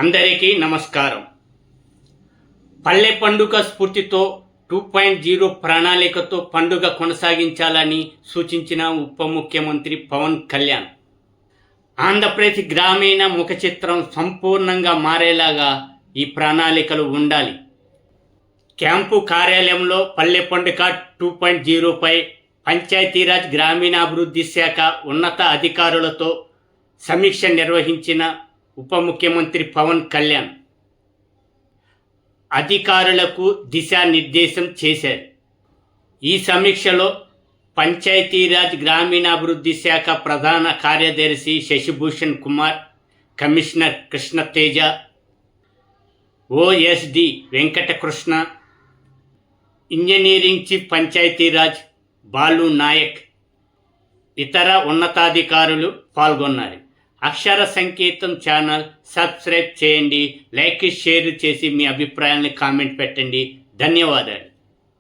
అందరికీ నమస్కారం. పల్లె పండుగ స్ఫూర్తితో 2.0 ప్రణాళికతో పండుగ కొనసాగించాలని సూచించిన ఉప ముఖ్యమంత్రి పవన్ కళ్యాణ్. ఆంధ్రప్రదేశ్ గ్రామీణ ముఖ చిత్రం సంపూర్ణంగా మారేలాగా ఈ ప్రణాళికలు ఉండాలి. క్యాంపు కార్యాలయంలో పల్లె పండుగ 2.0పై పంచాయతీరాజ్ గ్రామీణాభివృద్ధి శాఖ ఉన్నత అధికారులతో సమీక్ష నిర్వహించిన ఉప ముఖ్యమంత్రి పవన్ కళ్యాణ్ అధికారులకు దిశానిర్దేశం చేశారు. ఈ సమీక్షలో పంచాయతీరాజ్ గ్రామీణాభివృద్ధి శాఖ ప్రధాన కార్యదర్శి Shashi Bhushan Kumar, commissioner Krishna Teja, OSD Venkata Krishna, engineering chief Panchayati Raj Balu Naik, ఇతర ఉన్నతాధికారులు పాల్గొన్నారు. అక్షర సంకేతం ఛానల్ సబ్స్క్రైబ్ చేయండి, లైక్ షేర్ చేసి మీ అభిప్రాయాన్ని కామెంట్ పెట్టండి. ధన్యవాదాలు.